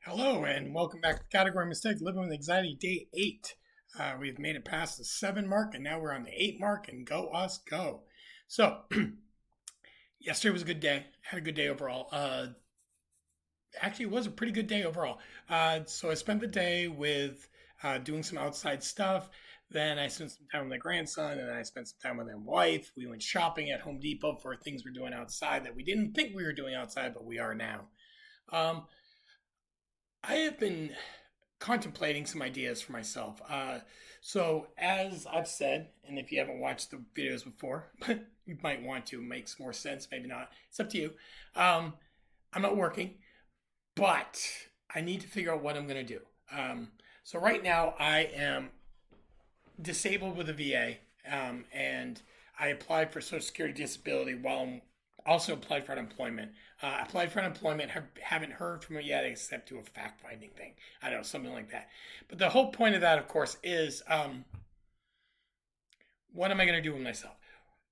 Hello and welcome back to Category Mistakes Living with Anxiety Day 8. We've made it past the 7 mark and now we're on the 8 mark and go us go. So, yesterday was a good day. Had a good day overall. Actually, it was a pretty good day overall. So I spent the day with doing some outside stuff. Then I spent some time with my grandson and then I spent some time with my wife. We went shopping at Home Depot for things we're doing outside that we didn't think we were doing outside, but we are now. Um, I have been contemplating some ideas for myself. So, as I've said, and if you haven't watched the videos before, you might want to, it makes more sense, maybe not. It's up to you. Um, I'm not working, but I need to figure out what I'm going to do. So, right now, I am disabled with a VA, and I applied for Social Security disability while I'm also applied for unemployment. Applied for unemployment, haven't heard from it yet, except to a fact finding thing. I don't know, something like that. But the whole point of that, of course, is what am I going to do with myself?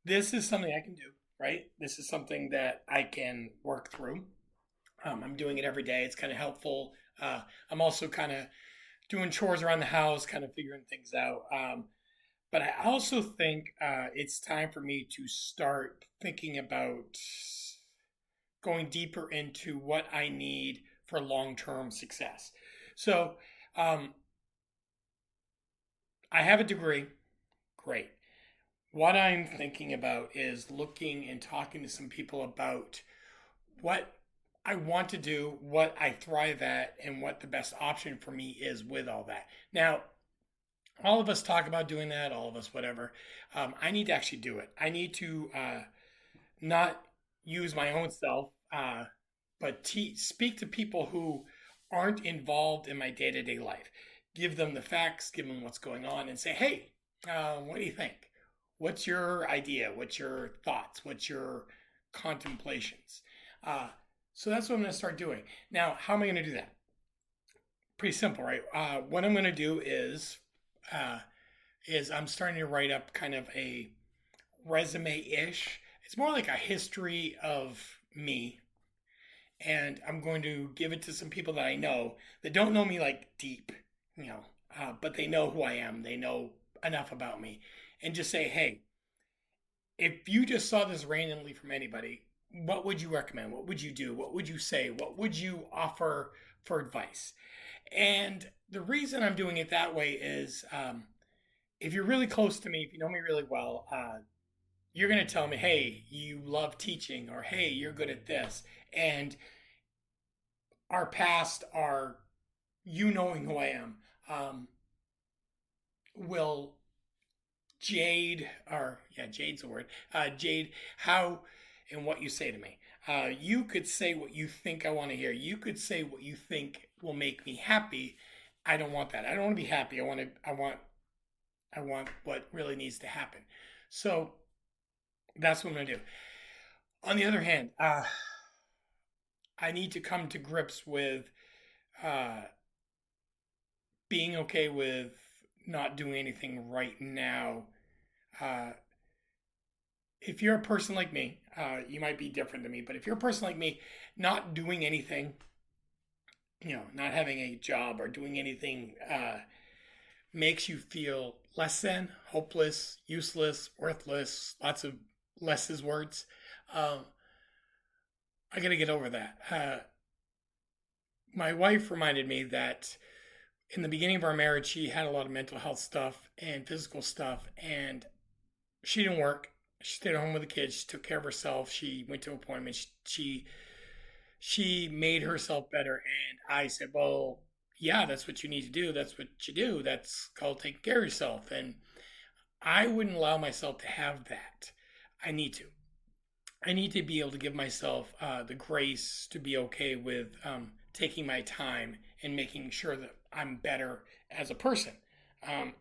This is something I can do, right? This is something that I can work through. I'm doing it every day. It's kind of helpful. I'm also kind of doing chores around the house, kind of figuring things out. But I also think it's time for me to start thinking about going deeper into what I need for long term success. So um, I have a degree. Great. What I'm thinking about is looking and talking to some people about what I want to do, what I thrive at, and what the best option for me is with all that. Now, all of us talk about doing that, all of us, whatever. I need to actually do it. I need to not use my own self, but speak to people who aren't involved in my day to day life. Give them the facts, give them what's going on, and say, hey, what do you think? What's your idea? What's your thoughts? What's your contemplations? So that's what I'm going to start doing. Now, how am I going to do that? Pretty simple, right? What I'm going to do uh, is I'm starting to write up kind of a resume ish. It's more like a history of me, and I'm going to give it to some people that I know that don't know me like deep, you know, but they know who I am. They know enough about me, and just say, hey, if you just saw this randomly from anybody, what would you recommend? What would you do? What would you say? What would you offer for advice? And the reason I'm doing it that way is if you're really close to me, if you know me really well, you're going to tell me, hey, you love teaching, or hey, you're good at this. And our past, our you knowing who I am, will jade, or yeah, jade's a word, jade how and what you say to me. You could say what you think I want to hear. You could say what you think will make me happy. I don't want that. I don't want to be happy. I want what really needs to happen. So that's what I'm gonna do. On the other hand, I need to come to grips with uh, being okay with not doing anything right now. Uh, if you're a person like me, you might be different than me, but if you're a person like me, not doing anything, not having a job or doing anything makes you feel less than, hopeless, useless, worthless, lots of lesses words. Um, I got to get over that. My wife reminded me that in the beginning of our marriage, she had a lot of mental health stuff and physical stuff, and she didn't work. She stayed at home with the kids. She took care of herself. She went to appointments. She made herself better. And I said, well, yeah, that's what you need to do. That's what you do. That's called taking care of yourself. And I wouldn't allow myself to have that. I need to. I need to be able to give myself the grace to be okay with taking my time and making sure that I'm better as a person. Um,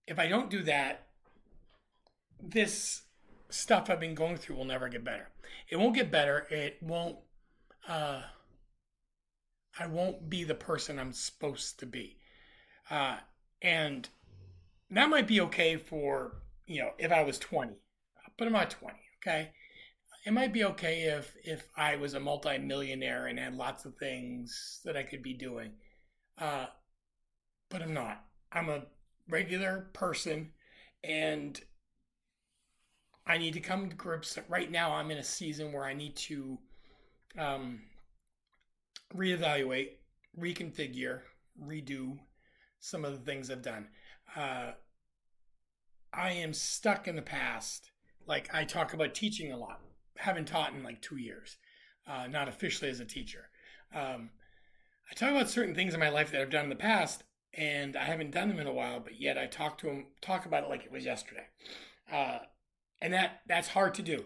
if I don't do that, this stuff I've been going through will never get better. It won't get better. It won't. Uh, I won't be the person I'm supposed to be, uh, and that might be okay for if I was 20, but I'm not 20. Okay, it might be okay if I was a multimillionaire and had lots of things that I could be doing. Uh, but I'm not. I'm a regular person, and I need to come to grips. Right now, I'm in a season where I need to um, reevaluate, reconfigure, redo some of the things I've done. Uh, I am stuck in the past. Like I talk about teaching a lot. Haven't taught in like 2 years, not officially as a teacher. Um, I talk about certain things in my life that I've done in the past, and I haven't done them in a while. But yet I talk about it like it was yesterday, uh, and that's hard to do.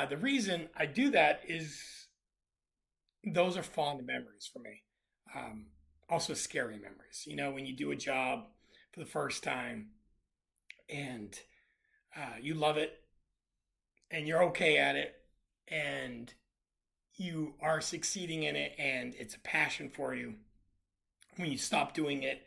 The reason I do that is those are fond memories for me. Um, Also scary memories. You know, when you do a job for the first time and you love it and you're okay at it and you are succeeding in it and it's a passion for you. When you stop doing it,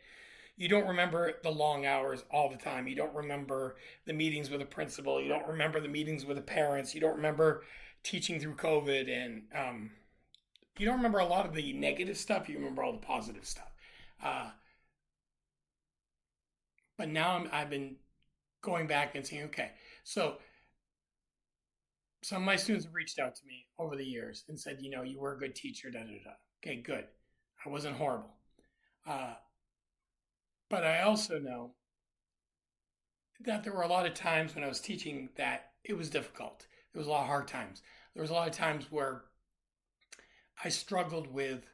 you don't remember the long hours all the time. You don't remember the meetings with the principal. You don't remember the meetings with the parents. You don't remember teaching through COVID, and you don't remember a lot of the negative stuff. You remember all the positive stuff. Uh, but now I've been going back and saying, okay, so some of my students have reached out to me over the years and said, you know, you were a good teacher, da da da. Okay, good. I wasn't horrible. Uh, but I also know that there were a lot of times when I was teaching that it was difficult. There was a lot of hard times. There was a lot of times where I struggled with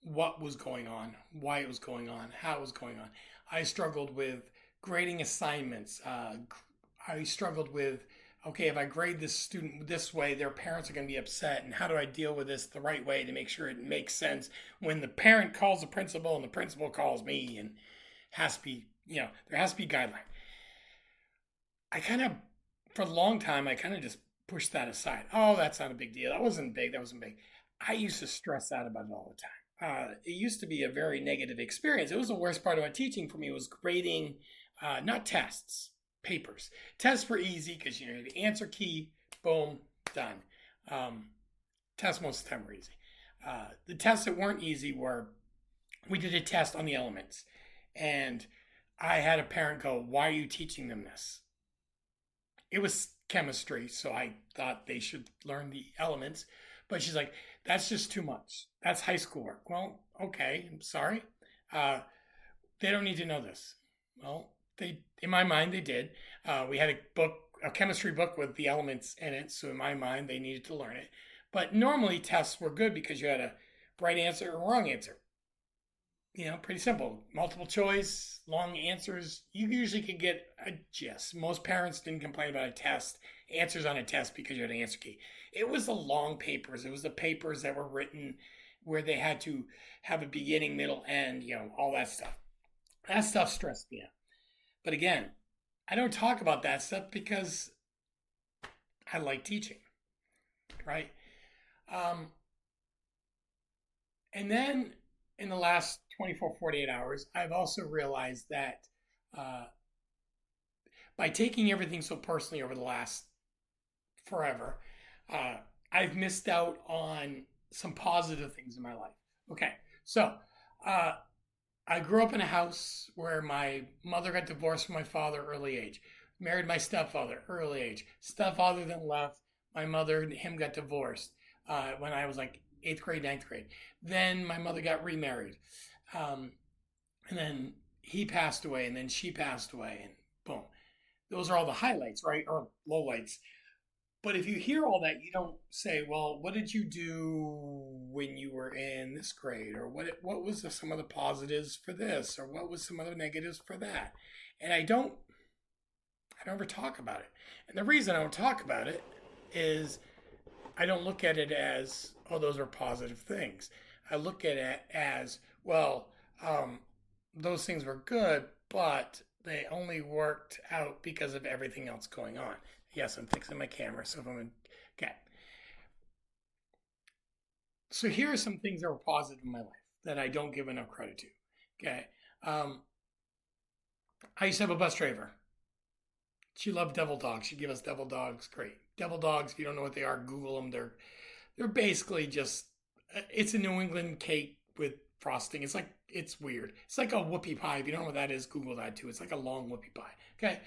what was going on, why it was going on, how it was going on. I struggled with grading assignments. I struggled with, okay, if I grade this student this way, their parents are going to be upset. And how do I deal with this the right way to make sure it makes sense when the parent calls the principal and the principal calls me, and has to be, you know, there has to be guideline. I kind of, for a long time, I kind of just pushed that aside. Oh, that's not a big deal. That wasn't big. That wasn't big. I used to stress out about it all the time. It used to be a very negative experience. It was the worst part about teaching for me was grading, not tests, papers. Tests were easy because you know the answer key, boom, done. Um, Tests most of the time were easy. The tests that weren't easy were we did a test on the elements, and I had a parent go, "Why are you teaching them this?" It was chemistry, so I thought they should learn the elements. But she's like, that's just too much. That's high school work. Well, okay, I'm sorry. Uh, they don't need to know this. Well, they, in my mind, they did. We had a book, a chemistry book with the elements in it, so in my mind, they needed to learn it. But normally, tests were good because you had a right answer or wrong answer. You know, pretty simple. Multiple choice, long answers. You usually could get a gist. Most parents didn't complain about a test, answers on a test because you had an answer key. It was the long papers. It was the papers that were written where they had to have a beginning, middle, end, you know, all that stuff. That stuff stressed me out. But again, I don't talk about that stuff because I like teaching, right? Um, and then in the last 24, 48 hours, I've also realized that uh, by taking everything so personally over the last forever, uh, I've missed out on some positive things in my life. Okay, so uh, I grew up in a house where my mother got divorced from my father early age, married my stepfather early age. Stepfather then left. My mother and him got divorced when I was like eighth grade, ninth grade. Then my mother got remarried. Um, and then he passed away, and then she passed away, and boom. Those are all the highlights, right? Or lowlights. But if you hear all that, you don't say, "Well, what did you do when you were in this grade?" Or what was some of the positives for this? Or what was some of the negatives for that? And I don't ever talk about it. And the reason I don't talk about it is I don't look at it as, oh, those are positive things. I look at it as, well, um, those things were good, but they only worked out because of everything else going on. Yes, I'm fixing my camera, so if I'm in, okay. So here are some things that were positive in my life that I don't give enough credit to. Okay, um, I used to have a bus driver. She loved devil dogs. She'd give us devil dogs. Great. Devil dogs, if you don't know what they are, Google them. They're basically just it's a New England cake with frosting. It's weird. It's like a whoopie pie. If you don't know what that is, Google that too. It's like a long whoopie pie. Okay.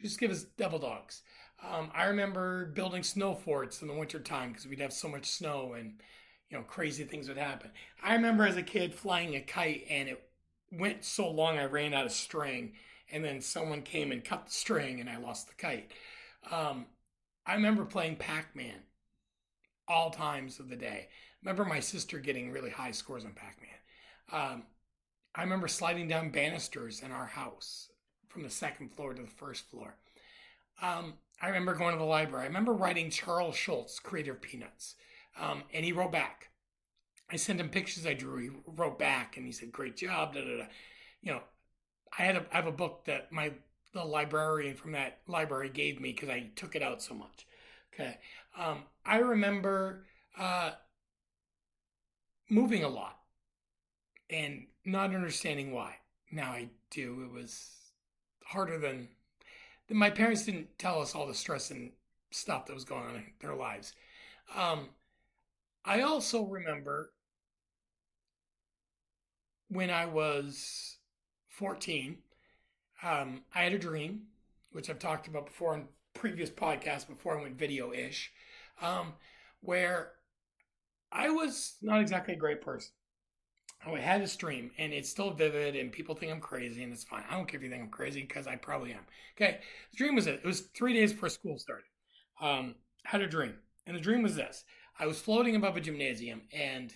Just give us devil dogs. I remember building snow forts in the wintertime because we'd have so much snow and crazy things would happen. I remember as a kid flying a kite and it went so long I ran out of string and then someone came and cut the string and I lost the kite. Um, I remember playing Pac-Man all times of the day. I remember my sister getting really high scores on Pac-Man. I remember sliding down banisters in our house from the second floor to the first floor. I remember going to the library. I remember writing Charles Schultz, creator of Peanuts, and he wrote back. I sent him pictures I drew. He wrote back and he said, "Great job." Da, da, da. You know, I have a book that the librarian from that library gave me because I took it out so much. Okay, I remember moving a lot and not understanding why. Now I do. It was harder than my parents didn't tell us all the stress and stuff that was going on in their lives. Um, I also remember when I was 14, I had a dream, which I've talked about before in previous podcasts before I went video ish, um, where I was not exactly a great person. Oh, I had this dream, and it's still vivid, and people think I'm crazy, and it's fine. I don't care if you think I'm crazy because I probably am. Okay, the dream was it. It was 3 days before school started. Had a dream, and the dream was this: I was floating above a gymnasium, and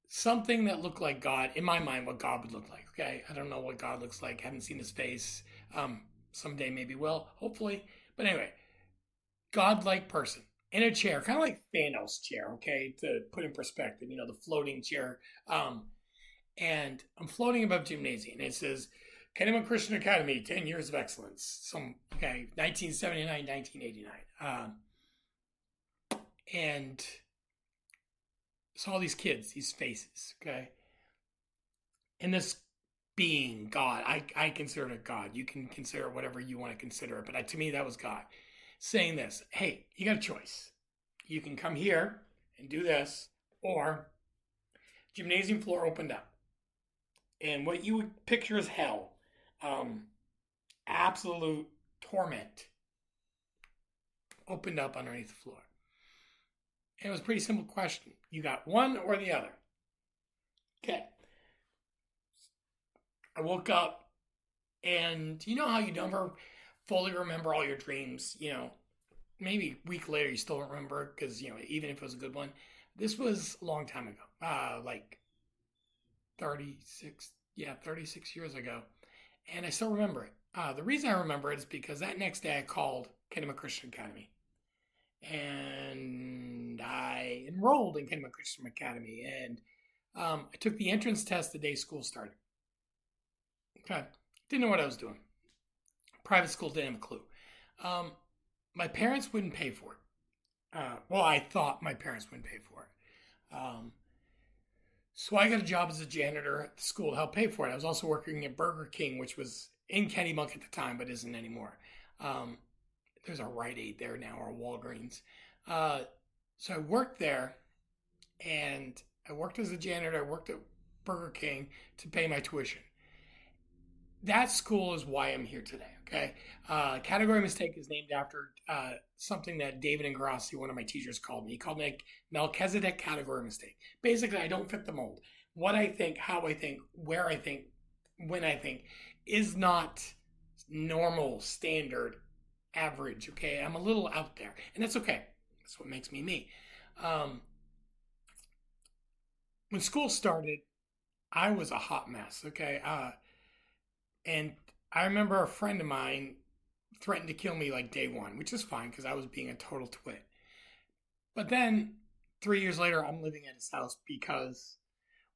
something that looked like God, in my mind, what God would look like. Okay, I don't know what God looks like. Haven't seen his face. Someday maybe will, hopefully. But anyway, God-like person in a chair, kind of like Thanos' chair. Okay, to put in perspective, the floating chair. And I'm floating above gymnasium, and it says Kenneman Christian Academy, 10 years of excellence. 1979, 1989. And saw all these kids, these faces, okay? And this being God, I consider it God. You can consider it whatever you want to consider it, but to me, that was God saying this: hey, you got a choice. You can come here and do this, or gymnasium floor opened up. And what you would picture as hell, um, absolute torment, opened up underneath the floor. And it was a pretty simple question. You got one or the other. Okay. I woke up, and you know how you never fully remember all your dreams? Maybe a week later you still don't remember because, even if it was a good one. This was a long time ago, like 36, 36 years ago. And I still remember it. The reason I remember it is because that next day I called Kenneman Christian Academy. And I enrolled in Kenneman Christian Academy. And I took the entrance test the day school started. Okay. Didn't know what I was doing. Private school, didn't have a clue. My parents wouldn't pay for it. Well, I thought my parents wouldn't pay for it. So I got a job as a janitor at the school to help pay for it. I was also working at Burger King, which was in Kennebunk at the time, but isn't anymore. There's a Rite Aid there now, or a Walgreens. So I worked there, and I worked as a janitor. I worked at Burger King to pay my tuition. That school is why I'm here today. Okay, category mistake is named after something that David Ingrassi, one of my teachers, called me. He called me a Melchizedek category mistake. Basically, I don't fit the mold. What I think, how I think, where I think, when I think, is not normal, standard, average. Okay, I'm a little out there, and that's okay. That's what makes me me. When school started, I was a hot mess. Okay, and I remember a friend of mine threatened to kill me like day one, which is fine because I was being a total twit. But then 3 years later, I'm living at his house because,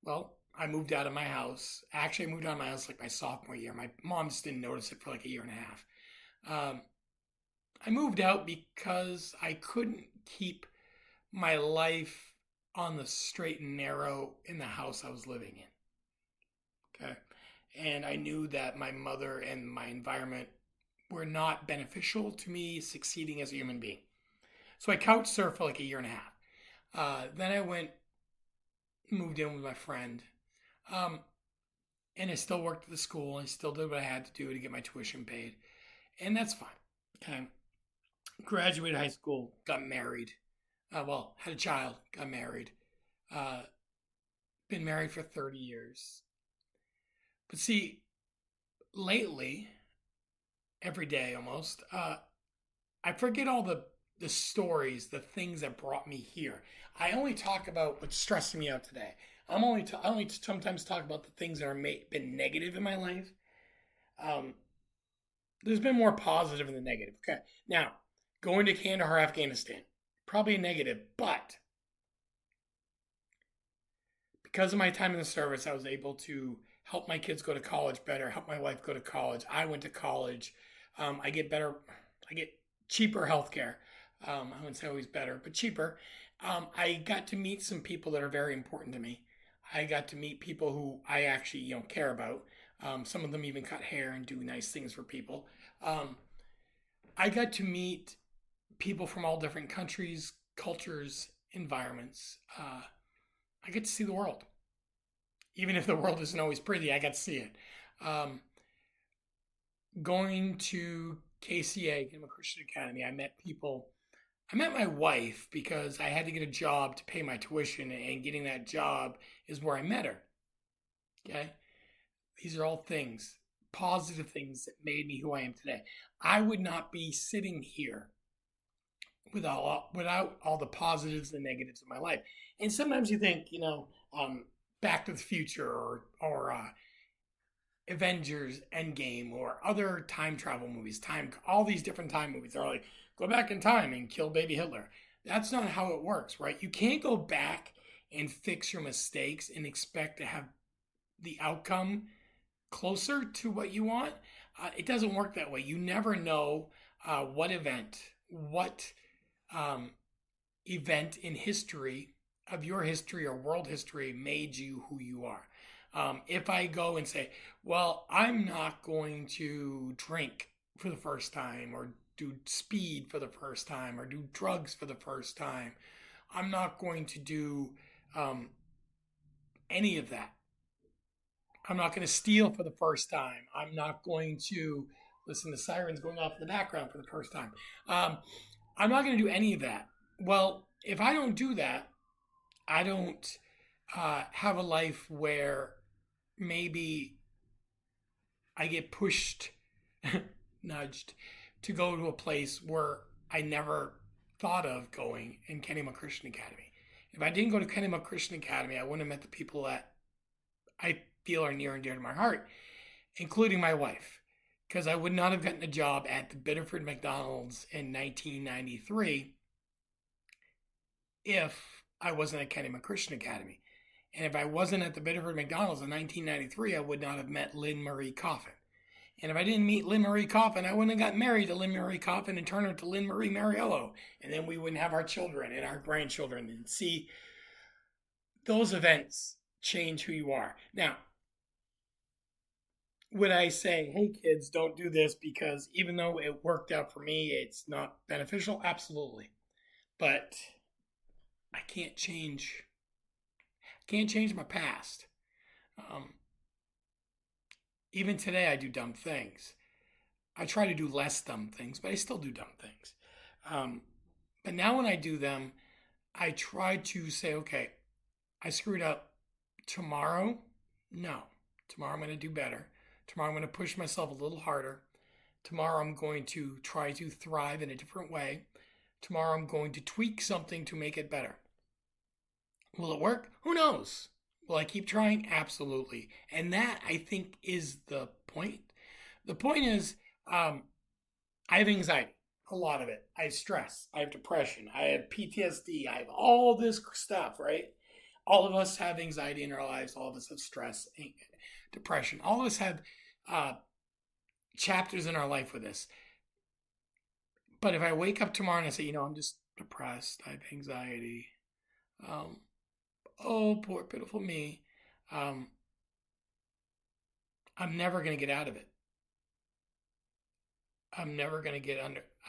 well, I moved out of my house. Actually, I moved out of my house like my sophomore year. My mom just didn't notice it for like a year and a half. I moved out because I couldn't keep my life on the straight and narrow in the house I was living in. Okay. And I knew that my mother and my environment were not beneficial to me succeeding as a human being. So I couch surfed for like a year and a half. Then I moved in with my friend. Um, and I still worked at the school. I still did what I had to do to get my tuition paid. And that's fine. Okay. Graduated high school, got married. Had a child, got married. Uh, been married for 30 years. But see, lately, every day almost, I forget all the stories, the things that brought me here. I only talk about what's stressing me out today. I only sometimes talk about the things that are been negative in my life. Um, there's been more positive than negative. Okay, now going to Kandahar, Afghanistan, probably negative, but because of my time in the service, I was able to help my kids go to college better, help my wife go to college. I went to college. I get better, I get cheaper health care. I wouldn't say always better, but cheaper. I got to meet some people that are very important to me. I got to meet people who I actually care about. Some of them even cut hair and do nice things for people. Um, I got to meet people from all different countries, cultures, environments. I get to see the world. Even if the world isn't always pretty, I got to see it. Um, Going to KCA, Kinema Christian Academy, I met people. I met my wife because I had to get a job to pay my tuition, and getting that job is where I met her. Okay? These are all things, positive things that made me who I am today. I would not be sitting here without all the positives and negatives of my life. And sometimes you think, Back to the Future or Avengers Endgame or other time travel movies, all these different time movies are like, go back in time and kill baby Hitler. That's not how it works, right? You can't go back and fix your mistakes and expect to have the outcome closer to what you want. It doesn't work that way. You never know what um, event in history of your history or world history made you who you are. If I go and say, well, I'm not going to drink for the first time or do speed for the first time or do drugs for the first time, I'm not going to do any of that. I'm not going to steal for the first time. I'm not going to listen to sirens going off in the background for the first time. I'm not going to do any of that. Well, if I don't do that, I don't have a life where maybe I get pushed, nudged to go to a place where I never thought of going in Kennedy Christian Academy. If I didn't go to Kennedy Christian Academy, I wouldn't have met the people that I feel are near and dear to my heart, including my wife, because I would not have gotten a job at the Biddeford McDonald's in 1993 if I wasn't at Kennedy Christian Academy. And if I wasn't at the Biddeford McDonald's in 1993, I would not have met Lynn Marie Coffin. And if I didn't meet Lynn Marie Coffin, I wouldn't have got married to Lynn Marie Coffin and turned her to Lynn Marie Mariello. And then we wouldn't have our children and our grandchildren. And see, those events change who you are. Now, would I say, hey kids, don't do this because even though it worked out for me, it's not beneficial? Absolutely. But I can't change my past. Even today, I do dumb things. I try to do less dumb things, but I still do dumb things. But now when I do them, I try to say, okay, I screwed up tomorrow. No, tomorrow I'm going to do better. Tomorrow I'm going to push myself a little harder. Tomorrow I'm going to try to thrive in a different way. Tomorrow I'm going to tweak something to make it better. Will it work? Who knows? Will I keep trying? Absolutely. And that, I think, is the point. The point is, I have anxiety, a lot of it. I have stress. I have depression. I have PTSD. I have all this stuff, right? All of us have anxiety in our lives. All of us have stress, depression. All of us have chapters in our life with this. But if I wake up tomorrow and I say, I'm just depressed, I have anxiety, oh, poor, pitiful me. I'm never going to get out of it. I'm never going to get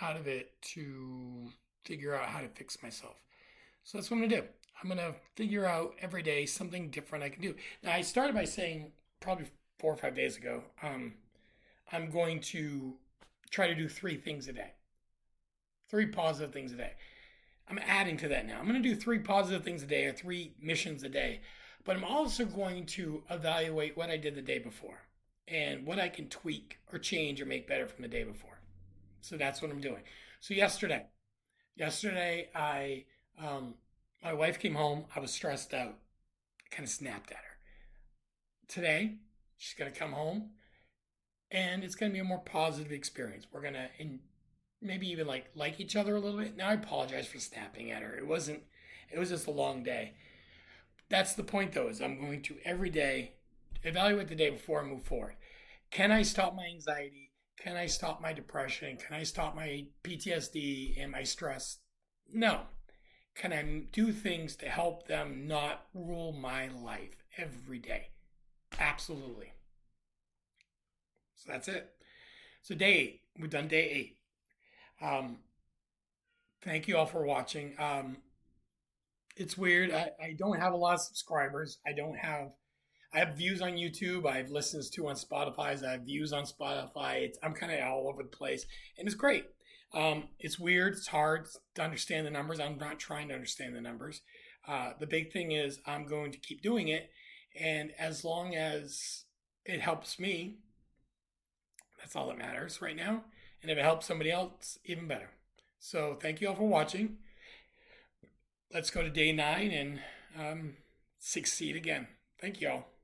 out of it to figure out how to fix myself. So that's what I'm going to do. I'm going to figure out every day something different I can do. Now, I started by saying probably 4 or 5 days ago, I'm going to try to do 3 things a day, 3 positive things a day. I'm adding to that now. I'm going to do 3 positive things a day or 3 missions a day, but I'm also going to evaluate what I did the day before and what I can tweak or change or make better from the day before. So that's what I'm doing. So yesterday my wife came home. I was stressed out. I kind of snapped at her. Today, she's gonna come home, and it's gonna be a more positive experience. We're gonna maybe even like each other a little bit. Now I apologize for snapping at her. It wasn't. It was just a long day. That's the point, though. Is I'm going to every day evaluate the day before and move forward. Can I stop my anxiety? Can I stop my depression? Can I stop my PTSD and my stress? No. Can I do things to help them not rule my life every day? Absolutely. So that's it. So day 8. We've done day 8. Thank you all for watching. It's weird. I don't have a lot of subscribers. I have views on YouTube. I have listens to on Spotify. I have views on Spotify. I'm kind of all over the place, and it's great. It's weird. It's hard to understand the numbers. I'm not trying to understand the numbers. The big thing is I'm going to keep doing it, and as long as it helps me, that's all that matters right now. And if it helps somebody else, even better. So thank you all for watching. Let's go to day 9 and succeed again. Thank you all.